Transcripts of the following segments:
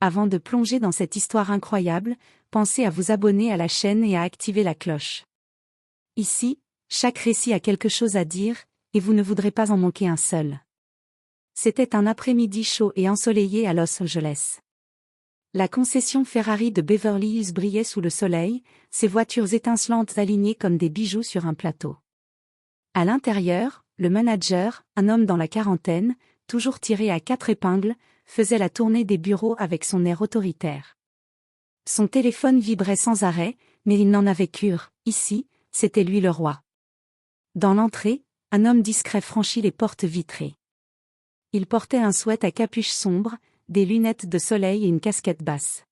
Avant de plonger dans cette histoire incroyable, pensez à vous abonner à la chaîne et à activer la cloche. Ici, chaque récit a quelque chose à dire, et vous ne voudrez pas en manquer un seul. C'était un après-midi chaud et ensoleillé à Los Angeles. La concession Ferrari de Beverly Hills brillait sous le soleil, ses voitures étincelantes alignées comme des bijoux sur un plateau. À l'intérieur, le manager, un homme dans la quarantaine, toujours tiré à 4 épingles, faisait la tournée des bureaux avec son air autoritaire. Son téléphone vibrait sans arrêt, mais il n'en avait cure, ici, c'était lui le roi. Dans l'entrée, un homme discret franchit les portes vitrées. Il portait un sweat à capuche sombre, des lunettes de soleil et une casquette basse.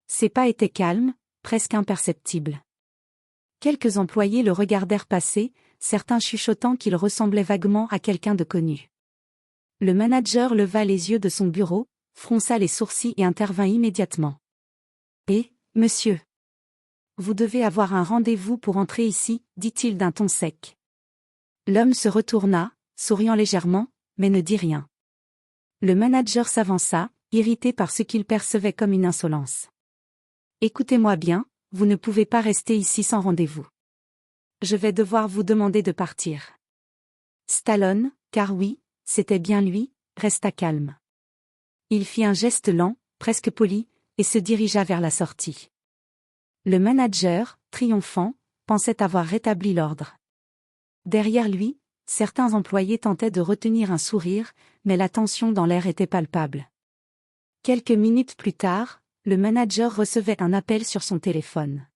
Ses pas étaient calmes, presque imperceptibles. Quelques employés le regardèrent passer, certains chuchotant qu'il ressemblait vaguement à quelqu'un de connu. Le manager leva les yeux de son bureau, fronça les sourcils et intervint immédiatement. « Eh, monsieur. Vous devez avoir un rendez-vous pour entrer ici, dit-il d'un ton sec. » L'homme se retourna, souriant légèrement, mais ne dit rien. Le manager s'avança, irrité par ce qu'il percevait comme une insolence. « Écoutez-moi bien, vous ne pouvez pas rester ici sans rendez-vous. Je vais devoir vous demander de partir. » Stallone, car oui, c'était bien lui, resta calme. Il fit un geste lent, presque poli, et se dirigea vers la sortie. Le manager, triomphant, pensait avoir rétabli l'ordre. Derrière lui, certains employés tentaient de retenir un sourire, mais la tension dans l'air était palpable. Quelques minutes plus tard, le manager recevait un appel sur son téléphone.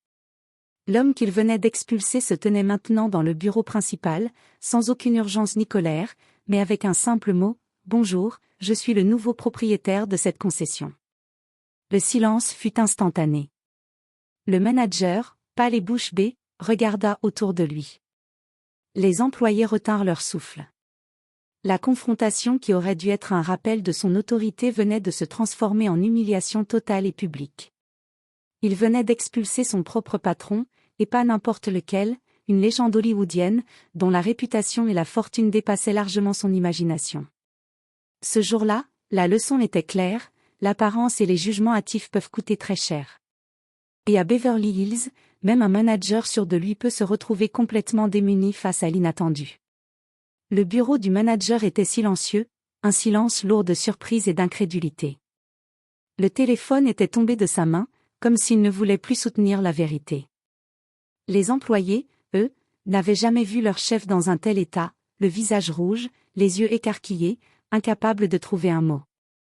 L'homme qu'il venait d'expulser se tenait maintenant dans le bureau principal, sans aucune urgence ni colère, mais avec un simple mot, « Bonjour, je suis le nouveau propriétaire de cette concession. » Le silence fut instantané. Le manager, pâle et bouche bée, regarda autour de lui. Les employés retinrent leur souffle. La confrontation qui aurait dû être un rappel de son autorité venait de se transformer en humiliation totale et publique. Il venait d'expulser son propre patron, et pas n'importe lequel, une légende hollywoodienne, dont la réputation et la fortune dépassaient largement son imagination. Ce jour-là, la leçon était claire, l'apparence et les jugements hâtifs peuvent coûter très cher. Et à Beverly Hills, même un manager sûr de lui peut se retrouver complètement démuni face à l'inattendu. Le bureau du manager était silencieux, un silence lourd de surprise et d'incrédulité. Le téléphone était tombé de sa main, comme s'il ne voulait plus soutenir la vérité. Les employés, eux, n'avaient jamais vu leur chef dans un tel état, le visage rouge, les yeux écarquillés, incapables de trouver un mot.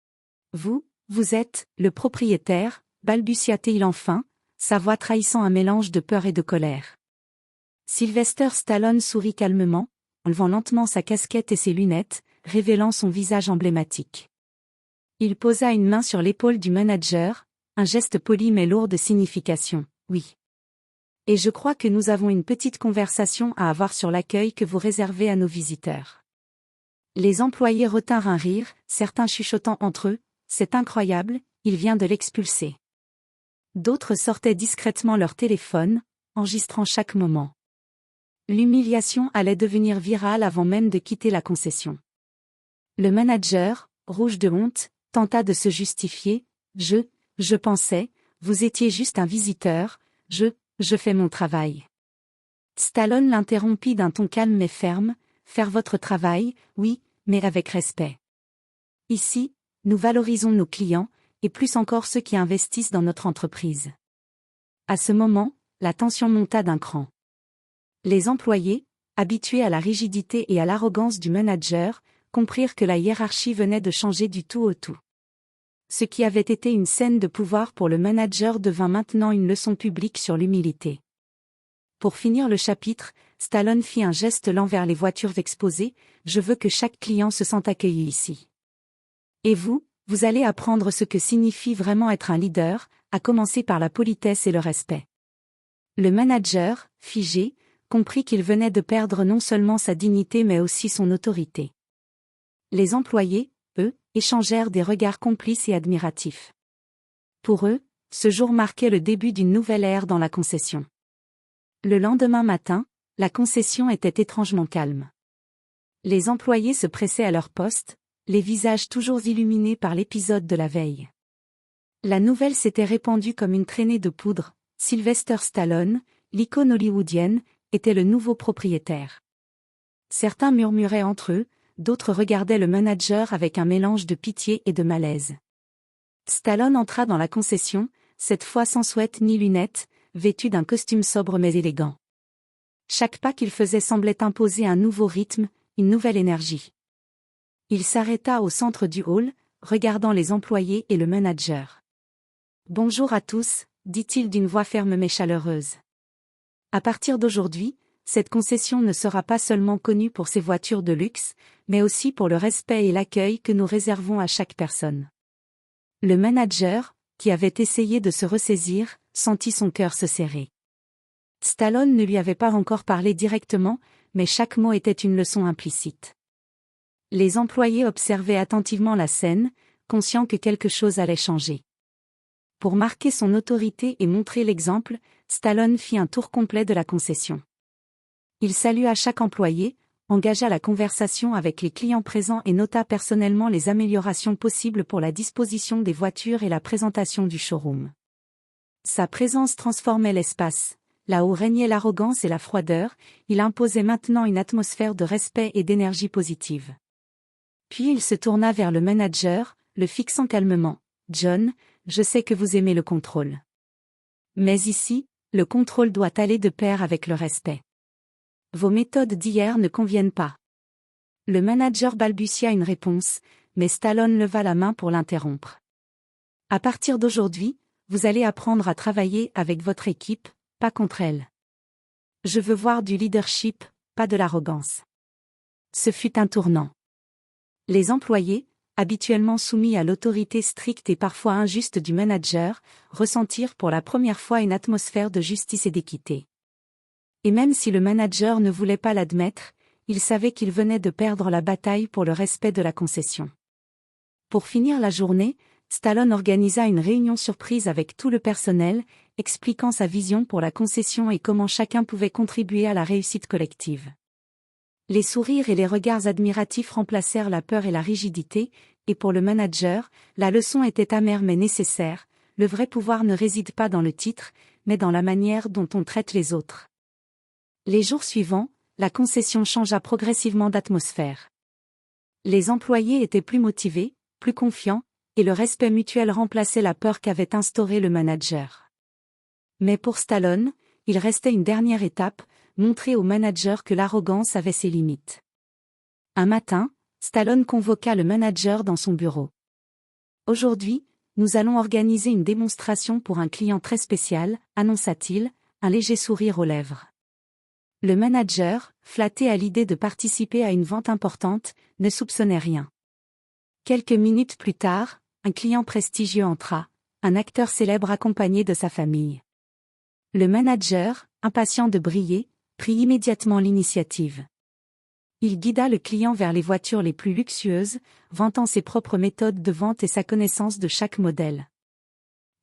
« Vous êtes le propriétaire » balbutia-t-il enfin, sa voix trahissant un mélange de peur et de colère. Sylvester Stallone sourit calmement, enlevant lentement sa casquette et ses lunettes, révélant son visage emblématique. Il posa une main sur l'épaule du manager, un geste poli mais lourd de signification. « Oui. Et je crois que nous avons une petite conversation à avoir sur l'accueil que vous réservez à nos visiteurs. » Les employés retinrent un rire, certains chuchotant entre eux, « C'est incroyable, il vient de l'expulser. » D'autres sortaient discrètement leur téléphone, enregistrant chaque moment. L'humiliation allait devenir virale avant même de quitter la concession. Le manager, rouge de honte, tenta de se justifier. « Je pensais, vous étiez juste un visiteur, je fais mon travail. » Stallone l'interrompit d'un ton calme mais ferme, « Faire votre travail, oui, mais avec respect. Ici, nous valorisons nos clients, et plus encore ceux qui investissent dans notre entreprise. » À ce moment, la tension monta d'un cran. Les employés, habitués à la rigidité et à l'arrogance du manager, comprirent que la hiérarchie venait de changer du tout au tout. Ce qui avait été une scène de pouvoir pour le manager devint maintenant une leçon publique sur l'humilité. Pour finir le chapitre, Stallone fit un geste lent vers les voitures exposées, « Je veux que chaque client se sente accueilli ici. Et vous allez apprendre ce que signifie vraiment être un leader, à commencer par la politesse et le respect. » Le manager, figé, comprit qu'il venait de perdre non seulement sa dignité mais aussi son autorité. Les employés, eux, échangèrent des regards complices et admiratifs. Pour eux, ce jour marquait le début d'une nouvelle ère dans la concession. Le lendemain matin, la concession était étrangement calme. Les employés se pressaient à leur poste, les visages toujours illuminés par l'épisode de la veille. La nouvelle s'était répandue comme une traînée de poudre. Sylvester Stallone, l'icône hollywoodienne, était le nouveau propriétaire. Certains murmuraient entre eux, d'autres regardaient le manager avec un mélange de pitié et de malaise. Stallone entra dans la concession, cette fois sans sweat ni lunettes, vêtu d'un costume sobre mais élégant. Chaque pas qu'il faisait semblait imposer un nouveau rythme, une nouvelle énergie. Il s'arrêta au centre du hall, regardant les employés et le manager. « Bonjour à tous », dit-il d'une voix ferme mais chaleureuse. « À partir d'aujourd'hui, cette concession ne sera pas seulement connue pour ses voitures de luxe, mais aussi pour le respect et l'accueil que nous réservons à chaque personne. » Le manager, qui avait essayé de se ressaisir, sentit son cœur se serrer. Stallone ne lui avait pas encore parlé directement, mais chaque mot était une leçon implicite. Les employés observaient attentivement la scène, conscients que quelque chose allait changer. Pour marquer son autorité et montrer l'exemple, Stallone fit un tour complet de la concession. Il salua chaque employé, engagea la conversation avec les clients présents et nota personnellement les améliorations possibles pour la disposition des voitures et la présentation du showroom. Sa présence transformait l'espace. Là où régnait l'arrogance et la froideur, il imposait maintenant une atmosphère de respect et d'énergie positive. Puis il se tourna vers le manager, le fixant calmement. « John, je sais que vous aimez le contrôle. Mais ici, le contrôle doit aller de pair avec le respect. Vos méthodes d'hier ne conviennent pas. » Le manager balbutia une réponse, mais Stallone leva la main pour l'interrompre. « À partir d'aujourd'hui, vous allez apprendre à travailler avec votre équipe, pas contre elle. Je veux voir du leadership, pas de l'arrogance. » Ce fut un tournant. Les employés, habituellement soumis à l'autorité stricte et parfois injuste du manager, ressentirent pour la première fois une atmosphère de justice et d'équité. Et même si le manager ne voulait pas l'admettre, il savait qu'il venait de perdre la bataille pour le respect de la concession. Pour finir la journée, Stallone organisa une réunion surprise avec tout le personnel, expliquant sa vision pour la concession et comment chacun pouvait contribuer à la réussite collective. Les sourires et les regards admiratifs remplacèrent la peur et la rigidité, et pour le manager, la leçon était amère mais nécessaire. Le vrai pouvoir ne réside pas dans le titre, mais dans la manière dont on traite les autres. Les jours suivants, la concession changea progressivement d'atmosphère. Les employés étaient plus motivés, plus confiants, et le respect mutuel remplaçait la peur qu'avait instaurée le manager. Mais pour Stallone, il restait une dernière étape, montrer au manager que l'arrogance avait ses limites. Un matin, Stallone convoqua le manager dans son bureau. « Aujourd'hui, nous allons organiser une démonstration pour un client très spécial, annonça-t-il, un léger sourire aux lèvres. Le manager, flatté à l'idée de participer à une vente importante, ne soupçonnait rien. Quelques minutes plus tard, un client prestigieux entra, un acteur célèbre accompagné de sa famille. Le manager, impatient de briller, prit immédiatement l'initiative. Il guida le client vers les voitures les plus luxueuses, vantant ses propres méthodes de vente et sa connaissance de chaque modèle.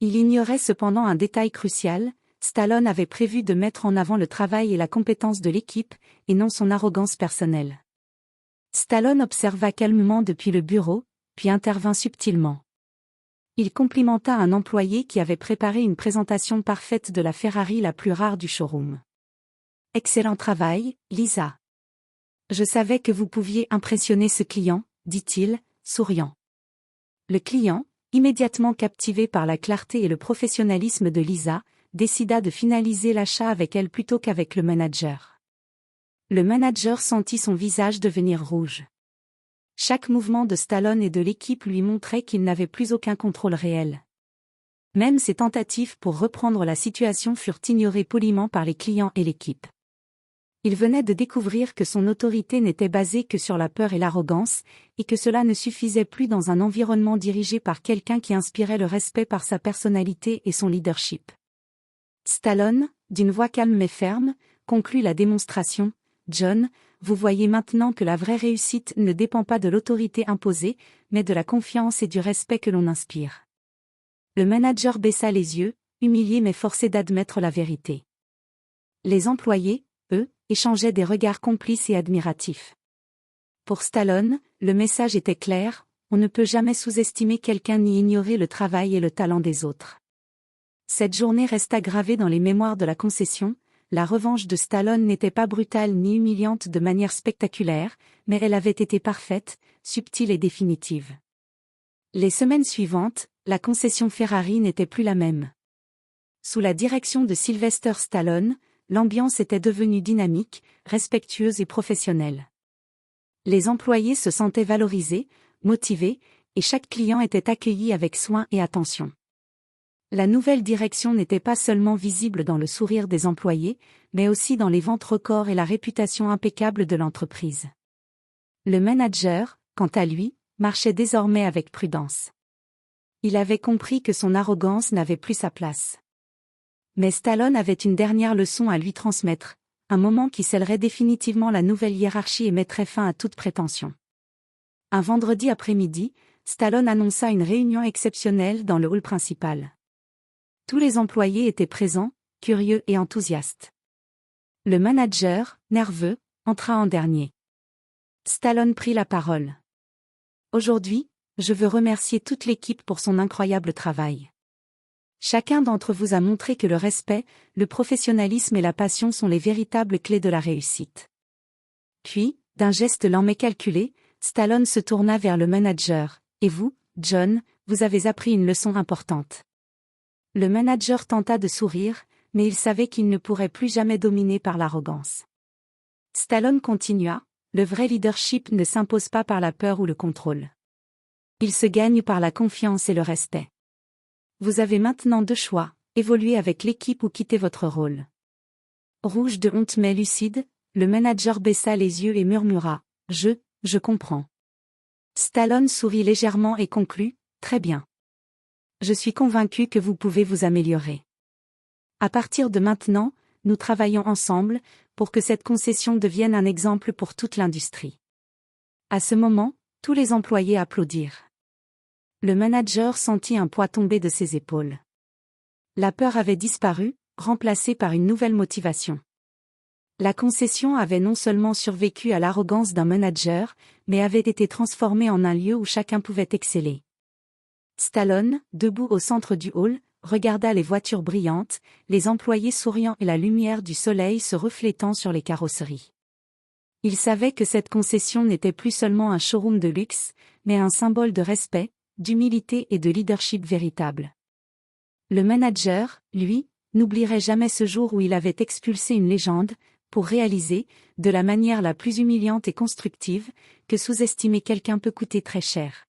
Il ignorait cependant un détail crucial. Stallone avait prévu de mettre en avant le travail et la compétence de l'équipe, et non son arrogance personnelle. Stallone observa calmement depuis le bureau, puis intervint subtilement. Il complimenta un employé qui avait préparé une présentation parfaite de la Ferrari la plus rare du showroom. « Excellent travail, Lisa. Je savais que vous pouviez impressionner ce client, » dit-il, souriant. Le client, immédiatement captivé par la clarté et le professionnalisme de Lisa, décida de finaliser l'achat avec elle plutôt qu'avec le manager. Le manager sentit son visage devenir rouge. Chaque mouvement de Stallone et de l'équipe lui montrait qu'il n'avait plus aucun contrôle réel. Même ses tentatives pour reprendre la situation furent ignorées poliment par les clients et l'équipe. Il venait de découvrir que son autorité n'était basée que sur la peur et l'arrogance, et que cela ne suffisait plus dans un environnement dirigé par quelqu'un qui inspirait le respect par sa personnalité et son leadership. Stallone, d'une voix calme mais ferme, conclut la démonstration. « John, vous voyez maintenant que la vraie réussite ne dépend pas de l'autorité imposée, mais de la confiance et du respect que l'on inspire. » Le manager baissa les yeux, humilié mais forcé d'admettre la vérité. Les employés, eux, échangeaient des regards complices et admiratifs. Pour Stallone, le message était clair, on ne peut jamais sous-estimer quelqu'un ni ignorer le travail et le talent des autres. Cette journée resta gravée dans les mémoires de la concession. La revanche de Stallone n'était pas brutale ni humiliante de manière spectaculaire, mais elle avait été parfaite, subtile et définitive. Les semaines suivantes, la concession Ferrari n'était plus la même. Sous la direction de Sylvester Stallone, l'ambiance était devenue dynamique, respectueuse et professionnelle. Les employés se sentaient valorisés, motivés, et chaque client était accueilli avec soin et attention. La nouvelle direction n'était pas seulement visible dans le sourire des employés, mais aussi dans les ventes records et la réputation impeccable de l'entreprise. Le manager, quant à lui, marchait désormais avec prudence. Il avait compris que son arrogance n'avait plus sa place. Mais Stallone avait une dernière leçon à lui transmettre, un moment qui scellerait définitivement la nouvelle hiérarchie et mettrait fin à toute prétention. Un vendredi après-midi, Stallone annonça une réunion exceptionnelle dans le hall principal. Tous les employés étaient présents, curieux et enthousiastes. Le manager, nerveux, entra en dernier. Stallone prit la parole. « Aujourd'hui, je veux remercier toute l'équipe pour son incroyable travail. Chacun d'entre vous a montré que le respect, le professionnalisme et la passion sont les véritables clés de la réussite. » Puis, d'un geste lent mais calculé, Stallone se tourna vers le manager. « Et vous, John, vous avez appris une leçon importante. » Le manager tenta de sourire, mais il savait qu'il ne pourrait plus jamais dominer par l'arrogance. Stallone continua, « Le vrai leadership ne s'impose pas par la peur ou le contrôle. Il se gagne par la confiance et le respect. Vous avez maintenant deux choix, évoluer avec l'équipe ou quitter votre rôle. » Rouge de honte mais lucide, le manager baissa les yeux et murmura, « Je comprends. » Stallone sourit légèrement et conclut, « Très bien. Je suis convaincu que vous pouvez vous améliorer. À partir de maintenant, nous travaillons ensemble, pour que cette concession devienne un exemple pour toute l'industrie. » À ce moment, tous les employés applaudirent. Le manager sentit un poids tomber de ses épaules. La peur avait disparu, remplacée par une nouvelle motivation. La concession avait non seulement survécu à l'arrogance d'un manager, mais avait été transformée en un lieu où chacun pouvait exceller. Stallone, debout au centre du hall, regarda les voitures brillantes, les employés souriants et la lumière du soleil se reflétant sur les carrosseries. Il savait que cette concession n'était plus seulement un showroom de luxe, mais un symbole de respect, d'humilité et de leadership véritable. Le manager, lui, n'oublierait jamais ce jour où il avait expulsé une légende, pour réaliser, de la manière la plus humiliante et constructive, que sous-estimer quelqu'un peut coûter très cher.